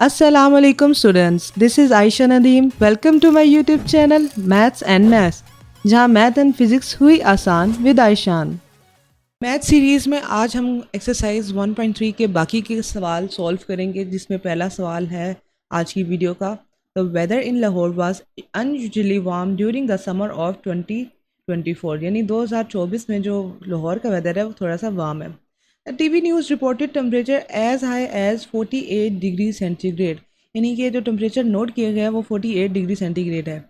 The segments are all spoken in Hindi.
Assalamualaikum students, this is Aisha Nadeem. Welcome to my YouTube channel Maths and Maths, जहाँ मैथ एंड फिजिक्स हुई आसान विद आयशान। मैथ सीरीज़ में आज हम एक्सरसाइज 1.3 के बाकी के सवाल सॉल्व करेंगे, जिसमें पहला सवाल है आज की वीडियो का। The weather in Lahore was unusually warm during the summer of 2024, यानी 2024 में जो लाहौर का वेदर है वो थोड़ा सा वार्म है। TV news reported temperature as high as 48 degree centigrade, यानी कि जो टेम्परेचर नोट किया गया है वो 48 डिग्री सेंटीग्रेड है।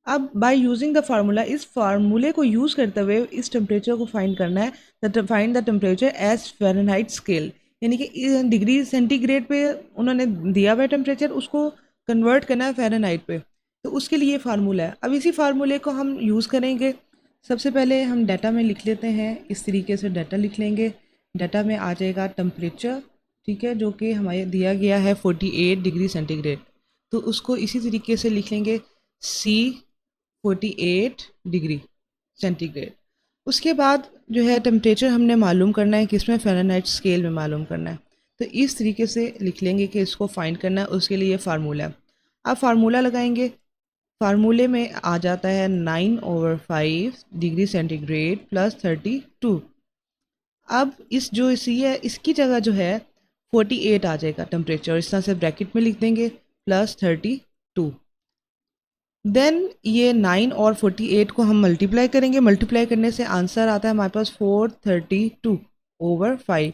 अब बाय यूजिंग द फार्मूला, इस फार्मूले को यूज़ करते हुए इस टेम्परेचर को फाइंड करना है। Find the temperature as Fahrenheit scale, यानी कि डिग्री सेंटीग्रेड पे उन्होंने दिया हुआ टेम्परेचर, उसको कन्वर्ट करना है फ़ारेनहाइट पे। तो उसके लिए फार्मूला है। अब इसी फार्मूले को हम यूज़ करेंगे। सबसे पहले हम डाटा में लिख लेते हैं, इस तरीके से डाटा लिख लेंगे। डाटा में आ जाएगा टेम्परेचर, ठीक है, जो कि हमारे दिया गया है 48 डिग्री सेंटीग्रेड। तो उसको इसी तरीके से लिख लेंगे सी 48 डिग्री सेंटीग्रेड। उसके बाद जो है टेम्परेचर हमने मालूम करना है, किस में फ़ारेनहाइट स्केल में मालूम करना है। तो इस तरीके से लिख लेंगे कि इसको फाइंड करना है, उसके लिए फार्मूला। अब फार्मूला लगाएंगे। फार्मूले में आ जाता है 9/5 डिग्री सेंटीग्रेड प्लस 32। अब इस जो इसी है इसकी जगह जो है 48 आ जाएगा टेम्परेचर, इस तरह से ब्रैकेट में लिख देंगे प्लस 32। देन ये 9 और 48 को हम मल्टीप्लाई करेंगे। मल्टीप्लाई करने से आंसर आता है हमारे पास 432/5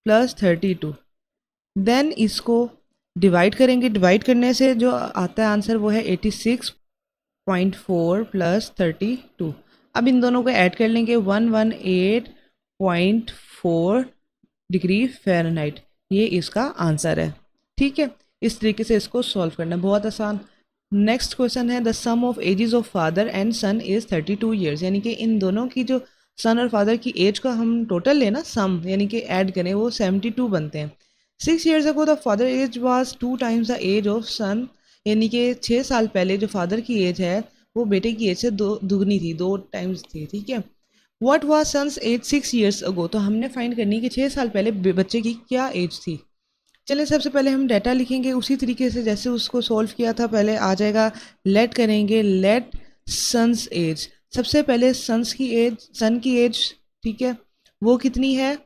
प्लस 32। देन इसको डिवाइड करेंगे। डिवाइड करने से जो आता है आंसर वो है 86.4 प्लस 32। अब इन दोनों को ऐड कर लेंगे, 118.4 डिग्री फ़ारेनहाइट, ये इसका आंसर है। ठीक है, इस तरीके से इसको सॉल्व करना बहुत आसान। नेक्स्ट क्वेश्चन है the sum of ages of father and son is 32 years, यानी कि इन दोनों की जो सन और फादर की एज का हम टोटल लेना सम, यानी कि ऐड करें, वो 72 बनते हैं। 6 years ago the father age was 2 times the age of son, यानी कि 6 साल पहले जो फादर की एज है वो बेटे की एज से दुगनी थी, 2 टाइम्स थी। ठीक है, what was son's age 6 years ago, तो हमने फाइंड करनी कि 6 साल पहले बच्चे की क्या एज थी। चलिए सबसे पहले हम डाटा लिखेंगे उसी तरीके से जैसे उसको सॉल्व किया था। पहले आ जाएगा लेट करेंगे, लेट सन्स एज। सबसे पहले सन्स की एज, सन की एज, ठीक है, वो कितनी है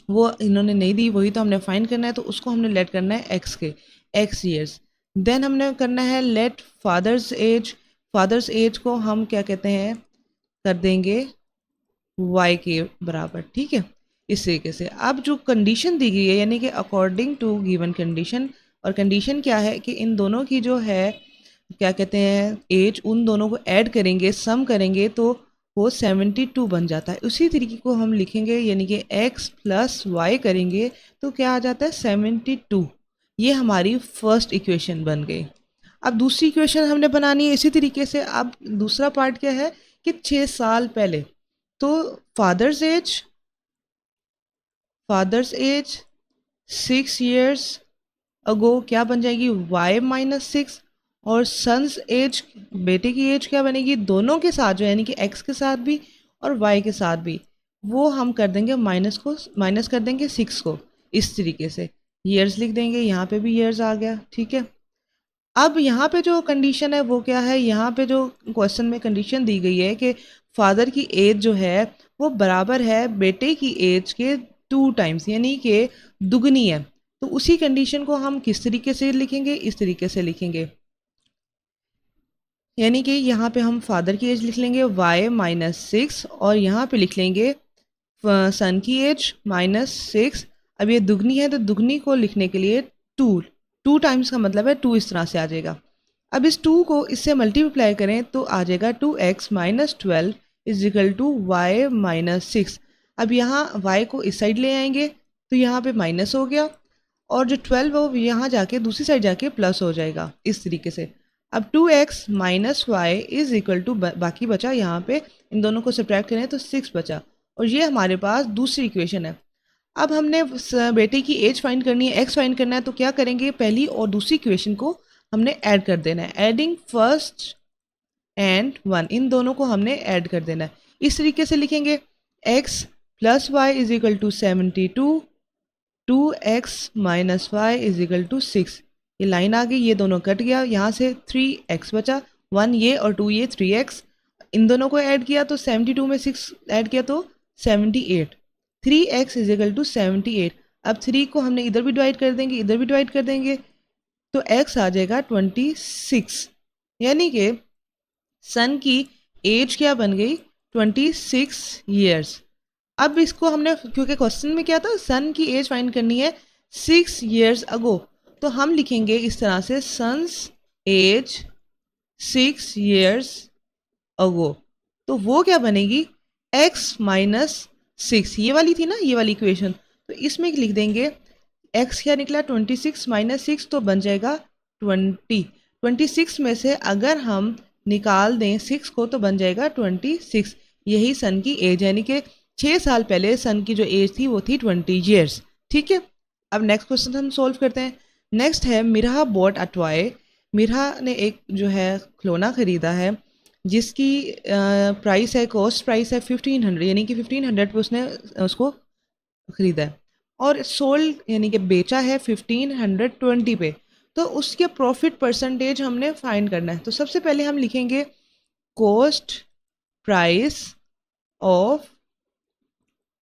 वो इन्होंने नहीं दी, वही तो हमने फाइंड करना है। तो उसको हमने लेट करना है एक्स के, एक्स ईयर्स। देन हमने करना है let father's age. Father's age को हम क्या कहते हैं, कर देंगे वाई के बराबर। ठीक है, इस तरीके से। अब जो कंडीशन दी गई है, यानी कि अकॉर्डिंग टू गिवन कंडीशन, और कंडीशन क्या है कि इन दोनों की जो है क्या कहते हैं एज, उन दोनों को ऐड करेंगे, सम करेंगे तो वो 72 बन जाता है। उसी तरीके को हम लिखेंगे, यानी कि x प्लस वाई करेंगे तो क्या आ जाता है 72। ये हमारी फर्स्ट इक्वेशन बन गई। अब दूसरी इक्वेशन हमने बनानी है इसी तरीके से। अब दूसरा पार्ट क्या है कि 6 साल पहले, तो fathers age, father's as 6 years अगो क्या बन जाएगी y-6, और सन्स एज, बेटे की एज क्या बनेगी, दोनों के साथ जो, यानी कि x के साथ भी और y के साथ भी, वो हम कर देंगे माइनस को, माइनस कर देंगे 6 को। इस तरीके से ईयर्स लिख देंगे, यहाँ पे भी ईयर्स आ गया। ठीक है, अब यहाँ पे जो कंडीशन है वो क्या है, यहाँ पे जो क्वेश्चन में कंडीशन दी गई है कि फादर की एज जो है वो बराबर है बेटे की एज के 2 टाइम्स, यानी कि दुगनी है। तो उसी कंडीशन को हम किस तरीके से लिखेंगे, इस तरीके से लिखेंगे, यानी कि यहाँ पे हम फादर की एज लिख लेंगे y-6, और यहाँ पे लिख लेंगे सन की एज -6। अब ये दुगनी है तो दुगनी को लिखने के लिए 2 टाइम्स का मतलब है 2, इस तरह से आ जाएगा। अब इस 2 को इससे मल्टीप्लाई करें तो आ जाएगा 2x - 12 is equal to y-6। अब यहाँ y को इस साइड ले आएंगे तो यहाँ पे माइनस हो गया, और जो 12 वो यहाँ जाके दूसरी साइड जाके प्लस हो जाएगा, इस तरीके से। अब 2x - y is equal to, बाकी बचा यहाँ पे, इन दोनों को सब्ट्रैक्ट करें तो 6 बचा, और ये हमारे पास दूसरी इक्वेशन है। अब हमने बेटे की एज फाइंड करनी है, एक्स फाइंड करना है, तो क्या करेंगे, पहली और दूसरी इक्वेशन को हमने ऐड कर देना है। एडिंग फर्स्ट एंड 1, इन दोनों को हमने ऐड कर देना है। इस तरीके से लिखेंगे x plus y is equal to 72, 2x - y is equal to 6। ये लाइन आ गई, ये दोनों कट गया, यहाँ से 3x बचा, 1 ये और 2 ये 3x, इन दोनों को ऐड किया तो 72 में 6 ऐड किया तो 78, 3x इज इक्वल टू 78। अब 3 को हमने इधर भी डिवाइड कर देंगे, इधर भी डिवाइड कर देंगे, तो x आ जाएगा 26, यानी कि सन की एज क्या बन गई, 26 ईयर्स। अब इसको हमने, क्योंकि क्वेश्चन में क्या था, सन की एज फाइंड करनी है 6 ईयर्स अगो, तो हम लिखेंगे इस तरह से, सन्स एज 6 ईयर्स अगो, तो वो क्या बनेगी, x माइनस 6, ये वाली थी ना, ये वाली इक्वेशन, तो इसमें लिख देंगे x क्या निकला, 26 माइनस 6, तो बन जाएगा 20। 26 में से अगर हम निकाल दें 6 को तो बन जाएगा 26, यही सन की एज, यानी कि 6 साल पहले सन की जो एज थी वो थी 20 ईयर्स। ठीक है, अब नेक्स्ट क्वेश्चन हम सोल्व करते हैं। नेक्स्ट है, Mirha bought a toy, Mirha ने एक जो है खिलौना ख़रीदा है जिसकी प्राइस है, कॉस्ट प्राइस है 1500, यानी कि 1500 पे उसने उसको ख़रीदा है, और सोल्ड यानी कि बेचा है 1520 पे, तो उसके प्रॉफिट परसेंटेज हमने फाइंड करना है। तो सबसे पहले हम लिखेंगे कॉस्ट प्राइस ऑफ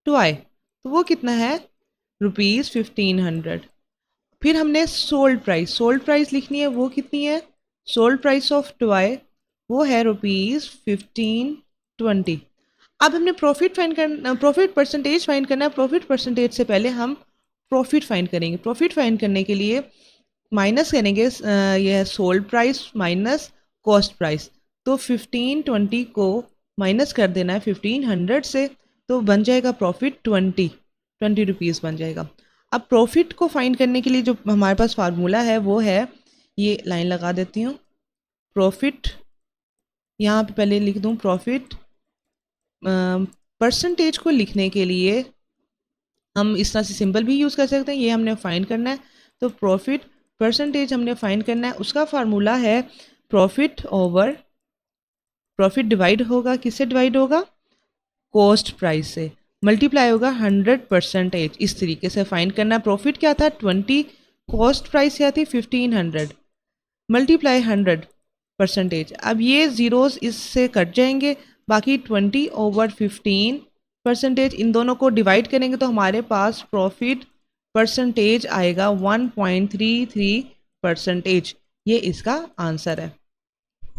टॉय, तो वो कितना है, ₹1500। फिर हमने सोल्ड प्राइस लिखनी है, वो कितनी है, सोल्ड प्राइस ऑफ टॉय वो है ₹1520। अब हमने प्रॉफिट फाइंड करना, प्रॉफिट परसेंटेज फाइंड करना है। प्रॉफिट परसेंटेज से पहले हम प्रॉफिट फाइंड करेंगे। प्रॉफिट फाइंड करने के लिए माइनस करेंगे, यह है sold price minus cost price, तो 1520 को माइनस कर देना है 1500 से, तो बन जाएगा प्रॉफिट 20 रुपीज़ बन जाएगा। अब प्रॉफिट को फाइंड करने के लिए जो हमारे पास फार्मूला है वो है, ये लाइन लगा देती हूँ, प्रॉफिट यहाँ पे पहले लिख दूँ, प्रॉफिट परसेंटेज को लिखने के लिए हम इस तरह से सिंबल भी यूज़ कर सकते हैं, ये हमने फाइंड करना है, तो प्रॉफिट परसेंटेज हमने फाइंड करना है, उसका फार्मूला है प्रॉफिट ओवर, प्रॉफिट डिवाइड होगा, किससे डिवाइड होगा, कॉस्ट प्राइस से, मल्टीप्लाई होगा 100%, इस तरीके से फाइंड करना है। प्रॉफिट क्या था 20, कॉस्ट प्राइस क्या थी 1500, मल्टीप्लाई 100%। अब ये ज़ीरोज़ इससे कट जाएंगे, बाकी 20/15%, इन दोनों को डिवाइड करेंगे तो हमारे पास प्रॉफिट परसेंटेज आएगा 1.33%, ये इसका आंसर है।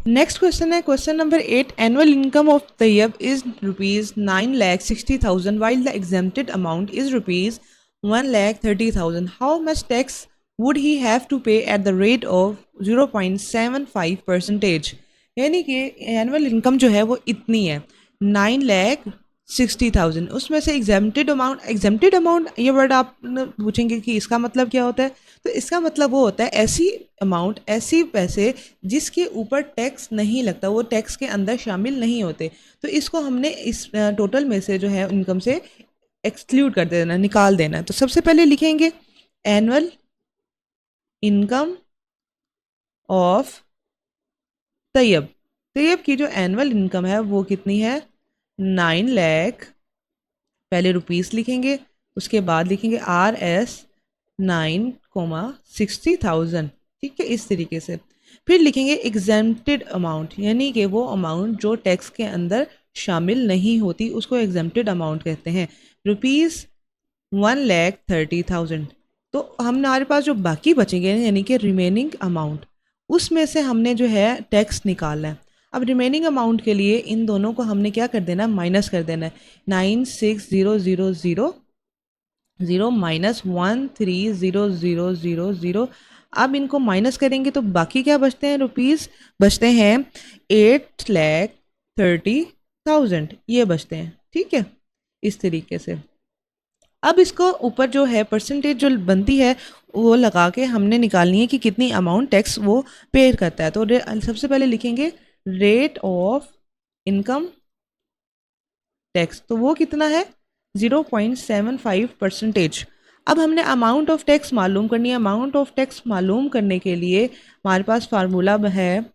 नेक्स्ट क्वेश्चन है question number 8, annual income of Tayyab is ₹9,60,000 while the exempted amount is ₹1,30,000. How much tax would he have to pay at the rate of 0.75%? यानी कि एनुअल इनकम जो है वो इतनी है 9,60,000, उसमें से एग्जेम्प्टेड अमाउंट, ये वर्ड आप पूछेंगे कि इसका मतलब क्या होता है, तो इसका मतलब वो होता है ऐसी अमाउंट, ऐसी पैसे जिसके ऊपर टैक्स नहीं लगता, वो टैक्स के अंदर शामिल नहीं होते, तो इसको हमने इस टोटल में से जो है इनकम से एक्सक्लूड कर देना, निकाल देना। तो सबसे पहले लिखेंगे annual income of Tayyab, Tayyab की जो एनुअल इनकम है वो कितनी है 9 लाख, पहले रुपीस लिखेंगे, उसके बाद लिखेंगे RS 9,60,000, ठीक है, इस तरीके से। फिर लिखेंगे एग्जेम्प्टेड अमाउंट, यानी कि वो अमाउंट जो टैक्स के अंदर शामिल नहीं होती उसको एग्जेम्प्टेड अमाउंट कहते हैं, ₹1,30,000। तो हमारे पास जो बाकी बचेंगे यानी कि रिमेनिंग अमाउंट, उसमें से हमने जो है टैक्स निकालना है। अब रिमेनिंग अमाउंट के लिए इन दोनों को हमने क्या कर देना है, माइनस कर देना है, 96,000 माइनस 13,000। अब इनको माइनस करेंगे तो बाकी क्या बचते हैं, रुपीज़ बचते हैं 8,30,000, ये बचते हैं, ठीक है, इस तरीके से। अब इसको ऊपर जो है परसेंटेज जो बनती है वो लगा के हमने निकालनी है कि कितनी अमाउंट टैक्स वो पे करता है। तो सबसे पहले लिखेंगे रेट ऑफ इनकम टैक्स, तो वो कितना है 0.75%। अब हमने अमाउंट ऑफ टैक्स मालूम करनी है। अमाउंट ऑफ टैक्स मालूम करने के लिए हमारे पास फार्मूला है,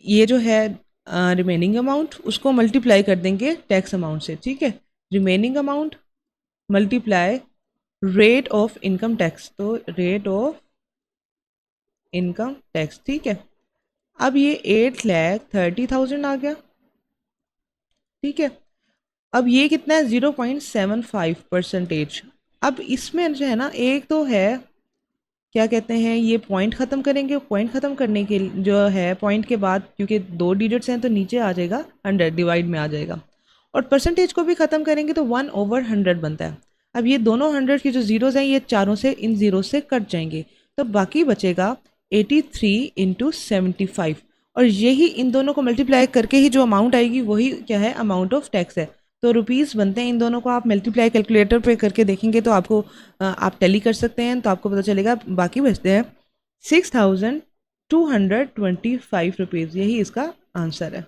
ये जो है रिमेनिंग अमाउंट, उसको मल्टीप्लाई कर देंगे टैक्स अमाउंट से, ठीक है, remaining amount multiply rate of income tax, तो रेट ऑफ इनकम टैक्स, ठीक है। अब ये 8,30,000 आ गया, ठीक है। अब ये कितना है, 0.75%। अब इसमें जो है ना, एक तो है क्या कहते हैं, ये पॉइंट ख़त्म करेंगे, पॉइंट ख़त्म करने के जो है पॉइंट के बाद, क्योंकि 2 डिजिट्स हैं तो नीचे आ जाएगा 100, डिवाइड में आ जाएगा। और परसेंटेज को भी ख़त्म करेंगे तो 1/100 बनता है। अब ये दोनों 100 की जो ज़ीरोज़ हैं, ये चारों से इन ज़ीरो से कट जाएंगे, तो बाकी बचेगा 83/75। और यही इन दोनों को मल्टीप्लाई करके ही जो अमाउंट आएगी वही क्या है, अमाउंट ऑफ टैक्स है। तो रुपीज़ बनते हैं, इन दोनों को आप मल्टीप्लाई कैलकुलेटर पे करके देखेंगे तो आपको आप टैली कर सकते हैं, तो आपको पता चलेगा। बाकी बचते हैं 6,225 रुपीज़, यही इसका आंसर है।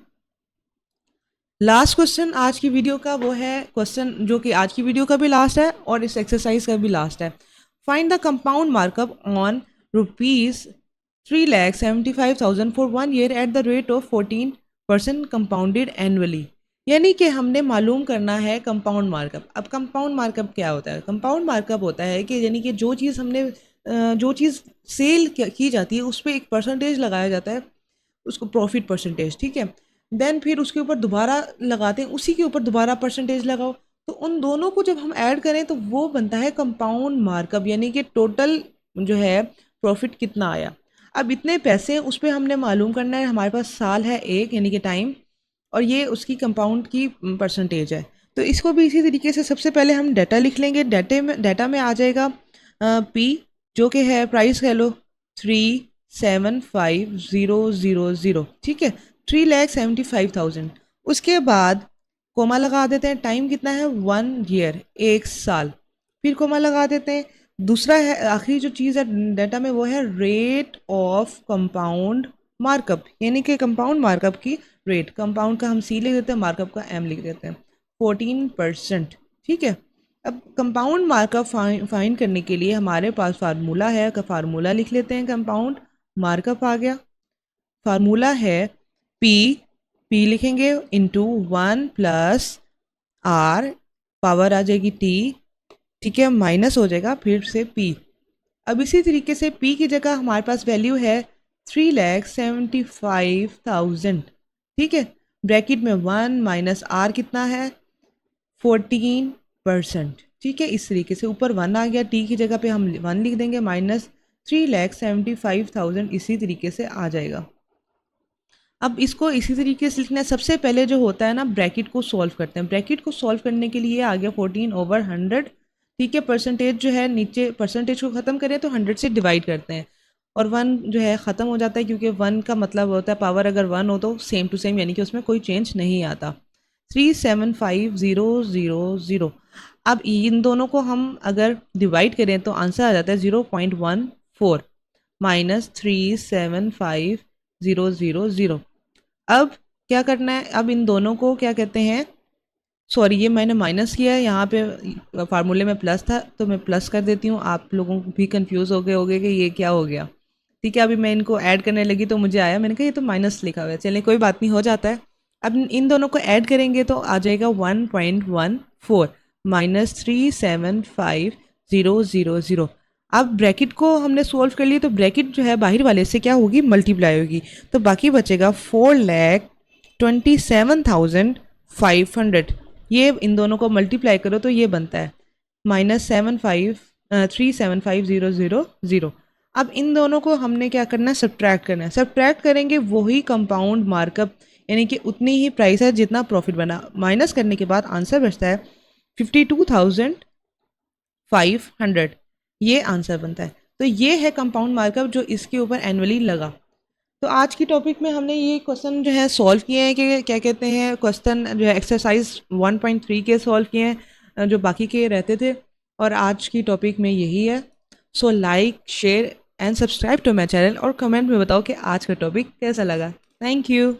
लास्ट क्वेश्चन आज की वीडियो का वो है क्वेश्चन जो कि आज की वीडियो का भी लास्ट है और इस एक्सरसाइज का भी लास्ट है। Find the compound markup on ₹3,75,000 for 1 year at the rate of 14% compounded annually. यानी कि हमने मालूम करना है कंपाउंड मार्कअप। अब कंपाउंड मार्कअप क्या होता है? कंपाउंड मार्कअप होता है कि यानी कि जो चीज़ हमने जो चीज़ सेल की जाती है उस पर एक परसेंटेज लगाया जाता है, उसको प्रॉफिट परसेंटेज, ठीक है। देन फिर उसके ऊपर दोबारा लगाते हैं, उसी के ऊपर दोबारा परसेंटेज लगाओ, तो उन दोनों को जब हम ऐड करें तो वो बनता है कंपाउंड मार्कअप, यानी कि टोटल जो है प्रॉफिट कितना आया। अब इतने पैसे उस पर हमने मालूम करना है, हमारे पास साल है एक यानी कि टाइम, और ये उसकी कंपाउंड की परसेंटेज है। तो इसको भी इसी तरीके से सबसे पहले हम डाटा लिख लेंगे। डाटा में आ जाएगा पी, जो कि है प्राइस कह लो 3,75,000, ठीक है, 3,75,000। उसके बाद कोमा लगा देते हैं, टाइम कितना है 1 ईयर, 1 साल। फिर कोमा लगा देते हैं। दूसरा है आखिरी जो चीज़ है डाटा में, वो है रेट ऑफ कंपाउंड मार्कअप, यानी कि कंपाउंड मार्कअप की रेट। कंपाउंड का हम सी लिख देते हैं, मार्कअप का एम लिख देते हैं, 14%, ठीक है। अब कंपाउंड मार्कअप फाइंड करने के लिए हमारे पास फार्मूला है, का फार्मूला लिख लेते हैं। कंपाउंड मार्कअप आ गया, फार्मूला है पी, पी लिखेंगे इंटू 1 + पावर आ जाएगी टी, ठीक है, माइनस हो जाएगा फिर से पी। अब इसी तरीके से पी की जगह हमारे पास वैल्यू है 3,75,000, ठीक है। ब्रैकेट में 1 माइनस आर कितना है 14%, ठीक है। इस तरीके से ऊपर 1 आ गया, टी की जगह पे हम 1 लिख देंगे, माइनस 3,75,000 इसी तरीके से आ जाएगा। अब इसको इसी तरीके से लिखना है। सबसे पहले जो होता है ना, ब्रैकेट को सॉल्व करते हैं। ब्रैकेट को सॉल्व करने के लिए आ गया 14/100, ठीक है। परसेंटेज जो है नीचे, परसेंटेज को ख़त्म करें तो 100 से डिवाइड करते हैं, और 1 जो है ख़त्म हो जाता है, क्योंकि 1 का मतलब होता है पावर अगर 1 हो तो सेम टू सेम, यानी कि उसमें कोई चेंज नहीं आता। 3,75,000। अब इन दोनों को हम अगर डिवाइड करें तो आंसर आ जाता है 0.14 माइनस 3,75,000। अब क्या करना है, अब इन दोनों को क्या कहते हैं, सॉरी ये मैंने माइनस किया है, यहाँ पे फार्मूले में प्लस था तो मैं प्लस कर देती हूँ। आप लोगों को भी कंफ्यूज हो गए होंगे कि ये क्या हो गया, ठीक है। अभी मैं इनको ऐड करने लगी तो मुझे आया, मैंने कहा ये तो माइनस लिखा हुआ है, चलिए कोई बात नहीं, हो जाता है। अब इन दोनों को ऐड करेंगे तो आ जाएगा 1.14 माइनस 3,75,000। अब ब्रैकेट को हमने सोल्व कर लिया, तो ब्रैकेट जो है बाहर वाले से क्या होगी, मल्टीप्लाई होगी, तो बाकी बचेगा 4,27,500। ये इन दोनों को मल्टीप्लाई करो तो ये बनता है माइनस 3,75,000। अब इन दोनों को हमने क्या करना है, सब्ट्रैक्ट करना है। सब्ट्रैक्ट करेंगे वही कंपाउंड मार्कअप, यानी कि उतनी ही प्राइस है जितना प्रॉफिट बना, माइनस करने के बाद आंसर बचता है 52,500, ये आंसर बनता है। तो ये है कंपाउंड मार्कअप जो इसके ऊपर एनुअली लगा। तो आज की टॉपिक में हमने ये क्वेश्चन जो है सॉल्व किए हैं, कि क्या कहते हैं, क्वेश्चन जो है एक्सरसाइज 1.3 के सॉल्व किए हैं, जो बाकी के रहते थे। और आज की टॉपिक में यही है। So like, share and subscribe to my channel, और कमेंट में बताओ कि आज का टॉपिक कैसा लगा। Thank you.